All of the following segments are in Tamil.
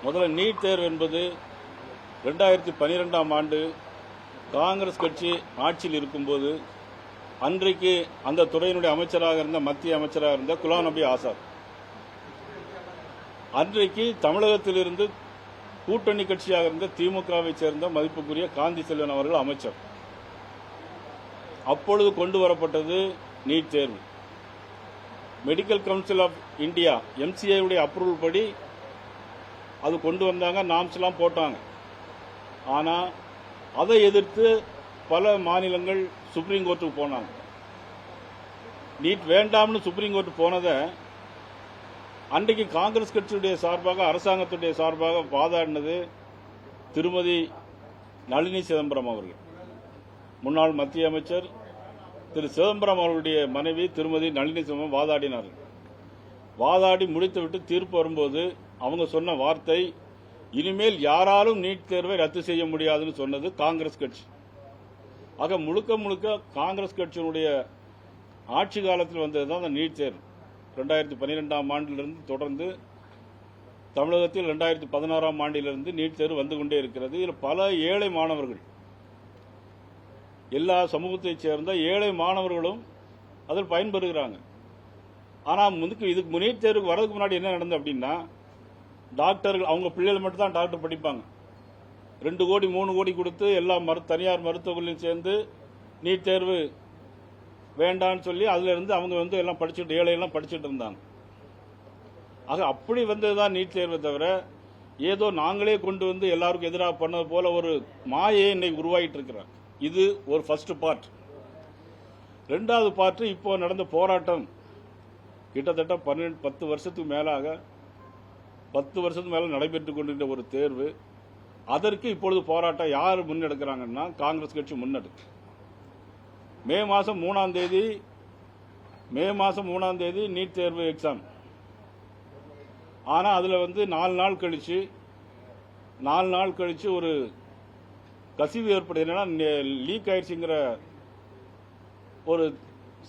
முதல்ல நீட் தேர்வு என்பது 2012ஆம் ஆண்டு காங்கிரஸ் கட்சி ஆட்சியில் இருக்கும்போது அன்றைக்கு அந்த துறையினுடைய அமைச்சராக இருந்த மத்திய அமைச்சராக இருந்த குலாம் நபி ஆசாத் அன்றைக்கு தமிழகத்திலிருந்து கூட்டணி கட்சியாக இருந்த திமுகவை சேர்ந்த மதிப்புக்குரிய காந்தி செல்வன் அவர்கள் அமைச்சர். அப்பொழுது கொண்டு வரப்பட்டது நீட் தேர்வு. Medical council of India MCI உடைய அப்ரூவல் படி அது கொண்டு வந்தாங்க, நாம்ஸ் எல்லாம் போட்டாங்க. ஆனால் அதை எதிர்த்து பல மாநிலங்கள் சுப்ரீம் கோர்ட்டுக்கு போனாங்க. நீட் வேண்டாம்னு சுப்ரீம் கோர்ட்டு போனதை அன்றைக்கு காங்கிரஸ் கட்சியுடைய சார்பாக அரசாங்கத்துடைய சார்பாக வாதாடினது திருமதி நளினி சிதம்பரம் அவர்கள். முன்னாள் மத்திய அமைச்சர் திரு சிதம்பரம் அவர்களுடைய மனைவி திருமதி நளினி சிதம்பரம் வாதாடினார்கள். வாதாடி முடித்துவிட்டு தீர்ப்பு வரும்போது அவங்க சொன்ன வார்த்தை, இனிமேல் யாராலும் நீட் தேர்வை ரத்து செய்ய முடியாதுன்னு சொன்னது காங்கிரஸ் கட்சி. ஆக முழுக்க முழுக்க காங்கிரஸ் கட்சியினுடைய ஆட்சி காலத்தில் வந்தது தான் அந்த நீட் தேர்வு. 2012ஆம் ஆண்டிலிருந்து தொடர்ந்து தமிழகத்தில் 2016ஆம் ஆண்டிலிருந்து நீட் தேர்வு வந்து கொண்டே இருக்கிறது. இதில் பல ஏழை மாணவர்கள், எல்லா சமூகத்தைச் சேர்ந்த ஏழை மாணவர்களும் அதில் பயன்பெறுகிறாங்க. ஆனால் இதுக்கு நீட் தேர்வுக்கு வரதுக்கு முன்னாடி என்ன நடந்தது அப்படின்னா, டாக்டர்கள் அவங்க பிள்ளைகள் மட்டும் தான் டாக்டர் படிப்பாங்க. 2 கோடி 3 கோடி கொடுத்து எல்லா தனியார் மருத்துவர்களையும் சேர்ந்து நீட் தேர்வு வேண்டான்னு சொல்லி அதுல இருந்து அவங்க எல்லாம் படிச்சுட்டு ஏழையெல்லாம் படிச்சுட்டு இருந்தாங்க. ஆக அப்படி வந்ததுதான் நீட் தேர்வை தவிர ஏதோ நாங்களே கொண்டு வந்து எல்லாருக்கும் எதிராக பண்ணது போல ஒரு மாயை இன்னைக்கு உருவாகிட்டு இருக்கிறார். இது ஒரு ஃபர்ஸ்ட் பார்ட். 2வது பார்ட், இப்போ நடந்த போராட்டம் கிட்டத்தட்ட 10 வருஷத்துக்கு மேலாக 10 வருஷத்துக்கு மேல நடைபெற்றுக் கொண்டிருந்த ஒரு தேர்வு. அதற்கு இப்பொழுது போராட்டம் யார் முன்னெடுக்கிறாங்கன்னா காங்கிரஸ் கட்சி முன்னெடுக்கு. மே மாசம் 3ஆம் தேதி நீட் தேர்வு எக்ஸாம். ஆனா அதுல 4 நாள் கழிச்சு ஒரு கசிவு ஏற்படுது. என்னன்னா லீக் ஆயிடுச்சுங்கிற ஒரு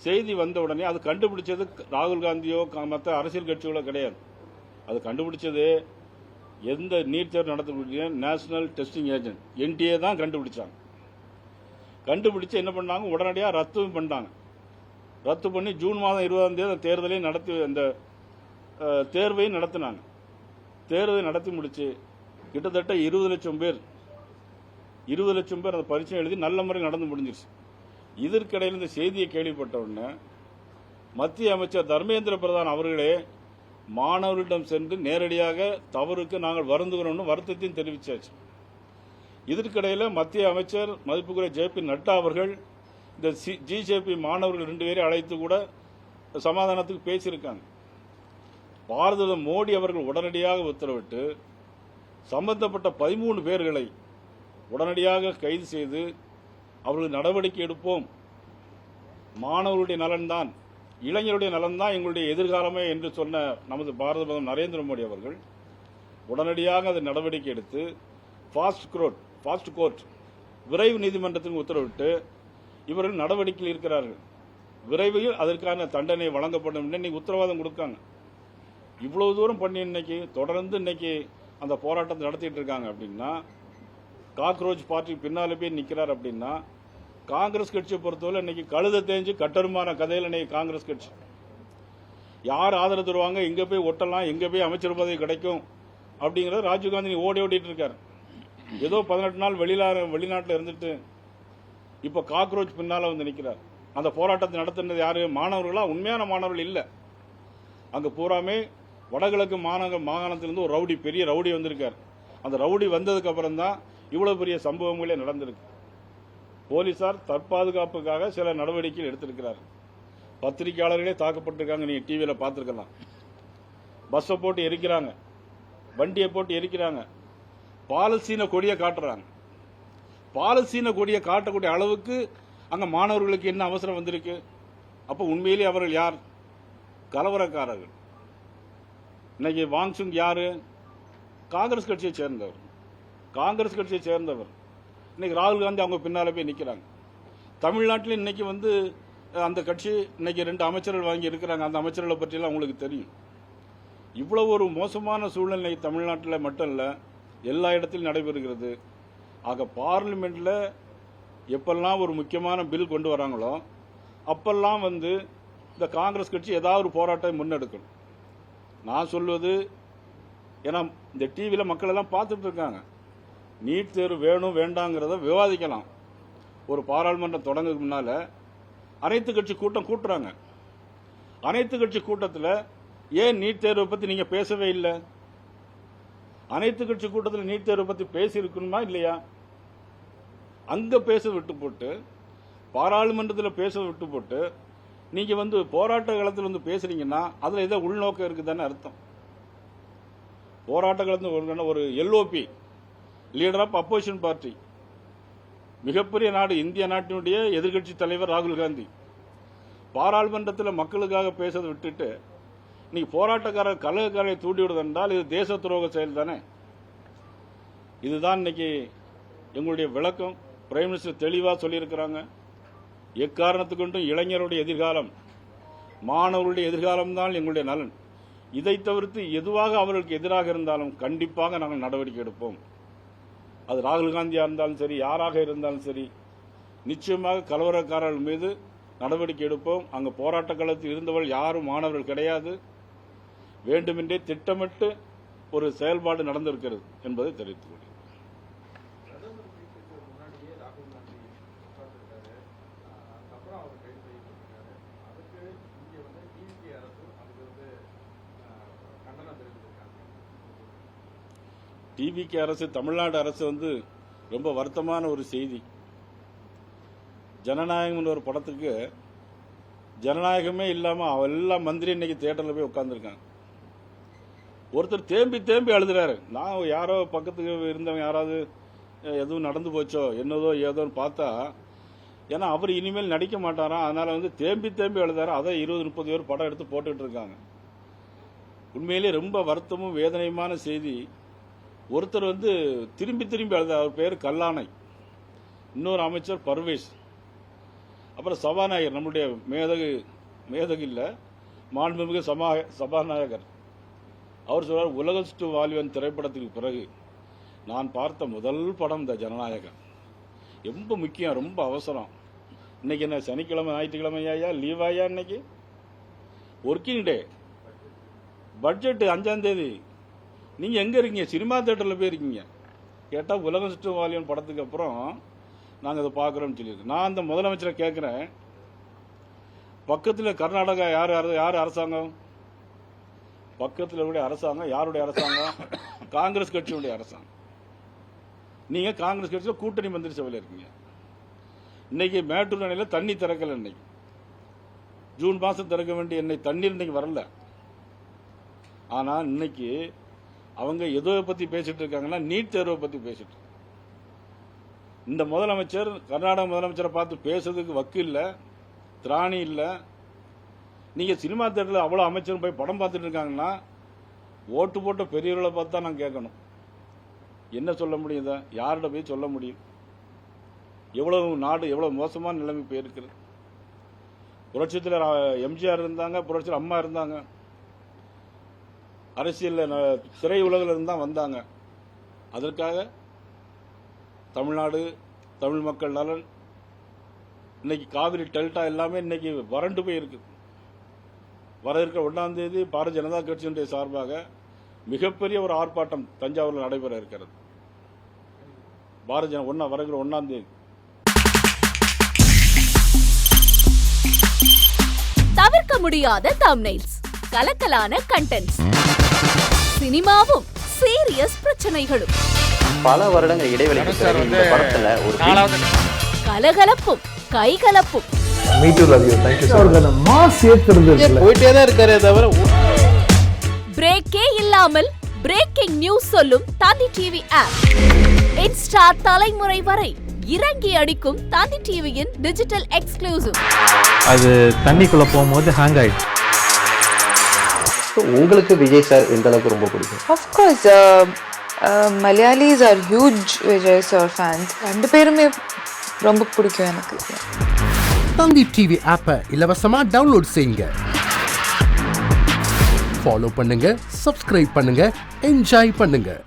செய்தி வந்த உடனே அது கண்டுபிடிச்சது ராகுல் காந்தியோ மற்ற அரசியல் கட்சிகளோ கிடையாது. அது கண்டுபிடிச்சது எந்த நீட் தேர்வு நடத்தக்கூடிய நேஷனல் டெஸ்டிங் ஏஜென்ட் NTA தான் கண்டுபிடிச்சாங்க. கண்டுபிடிச்சு என்ன பண்ணாங்க, உடனடியாக ரத்து பண்ணாங்க. ரத்து பண்ணி ஜூன் மாதம் 20ஆம் தேதி தேர்தலையும் நடத்தி அந்த தேர்வையும் நடத்தினாங்க. தேர்வை நடத்தி முடிச்சு கிட்டத்தட்ட 20 லட்சம் பேர் அந்த பரீட்சை எழுதி நல்ல முறையில் நடந்து முடிஞ்சிருச்சு. இதற்கிடையில் இந்த செய்தியை கேள்விப்பட்ட உடனே மத்திய அமைச்சர் தர்மேந்திர பிரதான் அவர்களே மாணவர்களிடம் சென்று நேரடியாக தவறுக்கு நாங்கள் வருந்துகிறோம்னு வருத்தத்தையும் தெரிவிச்சாச்சு. இதற்கிடையில் மத்திய அமைச்சர் மதிப்புக்குரிய JP நட்டா அவர்கள் இந்த GJP மாணவர்கள் 2 பேரை அழைத்து கூட சமாதானத்துக்கு பேசியிருக்காங்க. பாரத மோடி அவர்கள் உடனடியாக உத்தரவிட்டு சம்பந்தப்பட்ட 13 பேர்களை உடனடியாக கைது செய்து அவர்களுக்கு நடவடிக்கை எடுப்போம். மாணவர்களுடைய நலன்தான், இளைஞருடைய நலன்தான் எங்களுடைய எதிர்காலமே என்று சொன்ன நமது பாரத பிரதமர் நரேந்திர மோடி அவர்கள் உடனடியாக அதை நடவடிக்கை எடுத்து ஃபாஸ்ட் கோர்ட் விரைவு நீதிமன்றத்திற்கு உத்தரவிட்டு இவர்கள் நடவடிக்கையில் இருக்கிறார்கள். விரைவில் அதற்கான தண்டனை வழங்கப்படும் இன்னைக்கு உத்தரவாதம் கொடுக்காங்க. இவ்வளவு தூரம் பண்ணி தொடர்ந்து அந்த போராட்டத்தை நடத்திட்டு இருக்காங்க. அப்படின்னா காக்ரோச் பார்ட்டி பின்னால போய் நிக்கிறார். அப்படின்னா காங்கிரஸ் கட்சியை பொறுத்தவரை இன்னைக்கு கழுத தேஞ்சு கட்டருமான கதையில் இன்னைக்கு காங்கிரஸ் கட்சி யார் ஆதரவு தருவாங்க, எங்க போய் ஒட்டலாம், எங்க போய் அமைச்சர் பதவி கிடைக்கும் அப்படிங்கறத ராஜீவ்காந்தி ஓடிட்டு இருக்காரு. ஏதோ 18 நாள் வெளிநாட்டில் இருந்துட்டு இப்ப காக்ரோச் பின்னால நிக்கிறார். அந்த போராட்டத்தை நடத்தினது யாரு? மாணவர்களா? உண்மையான மாணவர்கள் இல்ல. அங்க பூராமே வடகிழக்கு மாகாணத்திலிருந்து ஒரு பெரிய ரவுடி வந்திருக்காரு. அந்த ரவுடி வந்ததுக்கு அப்புறம் தான் இவ்வளவு பெரிய சம்பவங்களே நடந்திருக்கு. போலீசார் தற்பாதுகாப்புக்காக சில நடவடிக்கைகள் எடுத்திருக்கிறார். பத்திரிகையாளர்களே தாக்கப்பட்டிருக்காங்க, நீங்க டிவியில பார்த்திருக்கலாம். பஸ்ஸை போட்டு எரிக்கிறாங்க, வண்டியை போட்டு எரிக்கிறாங்க, பாலஸ்தீன கொடியை காட்டுறாங்க. பாலஸ்தீன கொடியை காட்டக்கூடிய அளவுக்கு அங்க மாணவர்களுக்கு என்ன அவசரம் வந்திருக்கு? அப்ப உண்மையிலேயே அவர்கள் யார்? கலவரக்காரர்கள். இன்னைக்கு வாங்சுங் யாரு? காங்கிரஸ் கட்சியை சேர்ந்தவர். இன்னைக்கு ராகுல் காந்தி அவங்க பின்னால போய் நிக்கிறாங்க. தமிழ்நாட்டில் இன்னைக்கு அந்த கட்சி இன்னைக்கு 2 அமைச்சர்கள் வாங்கி இருக்கிறாங்க. அந்த அமைச்சர்களை பற்றி எல்லாம் உங்களுக்கு தெரியும். இவ்வளவு ஒரு மோசமான சூழ்நிலை தமிழ்நாட்டில் மட்டும் இல்லை, எல்லா இடத்திலும் நடைபெறுகிறது. ஆக பார்லிமெண்ட்ல எப்பெல்லாம் ஒரு முக்கியமான பில் கொண்டு வராங்களோ அப்பெல்லாம் இந்த காங்கிரஸ் கட்சி ஏதாவது ஒரு போராட்டம் முன்னெடுக்கணும். நான் சொல்வது, ஏன்னா இந்த டிவியில் மக்கள் எல்லாம் பார்த்துட்டு இருக்காங்க, நீட் தேர்வு வேணும் வேண்டாங்கிறத விவாதிக்கலாம். ஒரு பாராளுமன்றம் தொடங்குறதுக்கு முன்னால அனைத்து கட்சி கூட்டம் கூட்டுறாங்க. அனைத்து கட்சி கூட்டத்தில் ஏன் நீட் தேர்வை பற்றி நீங்க பேசவே இல்லை? அனைத்து கட்சி கூட்டத்தில் நீட் தேர்வை பற்றி பேசியிருக்கணுமா இல்லையா? அங்க பேச விட்டு போட்டு, பாராளுமன்றத்தில் பேச விட்டு போட்டு நீங்க போராட்ட காலத்தில் பேசுறீங்கன்னா அதுல ஏதோ உள்நோக்கம் இருக்குதானே அர்த்தம். போராட்ட காலத்தில் ஒரு LOP, leader of opposition party, மிகப்பெரிய நாடு, இந்திய நாட்டினுடைய எதிர்கட்சி தலைவர் ராகுல் காந்தி, பாராளுமன்றத்தில் மக்களுக்காக பேசுறதை விட்டுட்டு இன்னைக்கு போராட்டக்காரர் கலகக்காரரை தூண்டி விடுவது என்றால் இது தேச துரோக செயல் தானே. இதுதான் இன்னைக்கு எங்களுடைய விளக்கம். பிரைம் மினிஸ்டர் தெளிவாக சொல்லியிருக்கிறாங்க. எக்காரணத்துக்கு கொண்டும் இளைஞருடைய எதிர்காலம், மாணவர்களுடைய எதிர்காலம் தான் எங்களுடைய நலன். இதை தவிர்த்து எதுவாக அவர்களுக்கு எதிராக இருந்தாலும் கண்டிப்பாக நாங்கள் நடவடிக்கை எடுப்போம். அது ராகுல் காந்தியா இருந்தாலும் சரி, யாராக இருந்தாலும் சரி, நிச்சயமாக கலவரக்காரர்கள் மீது நடவடிக்கை எடுப்போம். அங்கு போராட்ட களத்தில் இருந்தவர்கள் யாரும் மாணவர்கள் கிடையாது. வேண்டுமென்றே திட்டமிட்டு ஒரு செயல்பாடு நடந்திருக்கிறது என்பதை தெரிவித்துக் கொள்கிறேன். டிவிகே அரசு, தமிழ்நாடு அரசு ரொம்ப வருத்தமான ஒரு செய்தி. ஜனநாயகம் ஒரு படத்துக்கு ஜனநாயகமே இல்லாம எல்லா மந்திரி இன்னைக்கு தியேட்டர்ல போய் உட்கார்ந்துருக்காங்க. ஒருத்தர் தேம்பி தேம்பி அழுதுறாரு. நான் யாரோ பக்கத்துக்கு இருந்தவங்க யாராவது எதுவும் நடந்து போச்சோ என்னதோ ஏதோன்னு பார்த்தா, ஏன்னா அவர் இனிமேல் நடிக்க மாட்டாராம், அதனால தேம்பி தேம்பி அழுதாரு. அதை 20-30 பேர் படம் எடுத்து போட்டுக்கிட்டு இருக்காங்க. உண்மையிலே ரொம்ப வருத்தமும் வேதனையுமான செய்தி. ஒருத்தர் திரும்பி திரும்பி அழுதார். அவர் பேர் கல்லானை, இன்னொரு அமைச்சர் பர்வேஸ், அப்புறம் சபாநாயகர், நம்முடைய மேதகு இல்ல மாண்புமிகு சபாநாயகர். அவர் சொல்றார், உலகஸ்டு வாலிபன் திரைப்படத்துக்கு பிறகு நான் பார்த்த முதல் படம் இந்த ஜனநாயகம். ரொம்ப முக்கியம், ரொம்ப அவசரம். இன்னைக்கு என்ன சனிக்கிழமை ஞாயிற்றுக்கிழமையா லீவாயா? இன்னைக்கு ஒர்க்கிங் டே, பட்ஜெட் 5ஆம் தேதி. நீங்க எங்க இருக்கீங்க? சினிமா தியேட்டர்ல போயிருக்கீங்க. கேட்டா உலகஸ்டு வாலிபன் படத்துக்கு அப்புறம் நாங்க அதை பார்க்கிறோம்னு சொல்லியிருக்கு. நான் அந்த முதலமைச்சரை கேட்கிறேன், பக்கத்தில் கர்நாடகா யார் அரசாங்கம்? பக்கத்தில் அரசாங்கம் யாருடைய அரசாங்கம்? காங்கிரஸ் கட்சியுடைய அரசாங்கம். நீங்க காங்கிரஸ் கட்சியில் கூட்டணி மந்திரி சபையில் இருக்கீங்க. இன்னைக்கு மேட்டூர் அணையில் தண்ணி திறக்கல. இன்னைக்கு ஜூன் மாசம் திறக்க வேண்டிய தண்ணீர் இன்னைக்கு வரல. ஆனா இன்னைக்கு அவங்க எதோ பத்தி பேசிட்டு இருக்காங்கன்னா நீட் தேர்வை பத்தி பேசிட்டு. இந்த முதலமைச்சர் கர்நாடக முதலமைச்சரை பார்த்து பேசுறதுக்கு வக்கு இல்ல, திராணி இல்ல. நீங்க சினிமா தியேட்டர்ல அவ்வளவு அமைச்சரும் போய் படம் பார்த்துட்டு இருக்காங்கன்னா ஓட்டு போட்ட பெரியவர்களை பார்த்து தான் நான் கேட்கணும். என்ன சொல்ல முடியும்? யார்கிட்ட போய் சொல்ல முடியும்? எவ்வளவு நாடு எவ்வளவு மோசமான நிலைமை போயிருக்கிறது. புரட்சித்தில் எம்ஜிஆர் இருந்தாங்க, புரட்சியில் அம்மா இருந்தாங்க, அரசியல் திரை உலகில் இருந்தா வந்தாங்க. அதற்காக தமிழ்நாடு, தமிழ் மக்கள் நலன், இன்னைக்கு காவிரி டெல்டா எல்லாமே இன்னைக்கு வறண்டு போயிருக்கு. வர இருக்கிற 1ஆம் தேதி பாரதிய ஜனதா கட்சியினுடைய சார்பாக மிகப்பெரிய ஒரு ஆர்ப்பாட்டம் தஞ்சாவூரில் நடைபெற இருக்கிறது. பாரதிய வருகிற 1ஆம் தேதி. தவிர்க்க முடியாத தம்ப்நெயில்ஸ், கலக்கலான கண்டென்ட்ஸ், சினிமாவும் சீரியஸ் பிரச்சனைகளும், பல வருடங்கள் இடைவெளிக்கு பிறகு இந்த படத்துல ஒரு கலகலப்பும் கைகலப்பும். போயிட்டே தான் இருக்காரே தவிர பிரேக்கே இல்லாமல் பிரேக்கிங் நியூஸ் சொல்லும் தந்தி டிவி ஆப். இன்ஸ்டா தலைமுறை வரை இறங்கி அடிக்கும் தந்தி டிவியின் டிஜிட்டல் எக்ஸ்க்ளூசிவ். அது தண்ணிக்குள்ள போகும்போது ஹேங் ஆயிடுச்சு. உங்களுக்கு விஜய் சார் எந்த அளவுக்கு ரொம்ப பிடிக்கும்? Of course, Malayalis are huge Vijay sir fans. ரெண்டு பேருமே ரொம்ப பிடிக்கும் எனக்கு. தந்தி டிவி ஆப்பை இலவசமா டவுன்லோட் செய்யுங்க. ஃபாலோ பண்ணுங்க, சப்ஸ்கிரைப் பண்ணுங்க, என்ஜாய் பண்ணுங்க.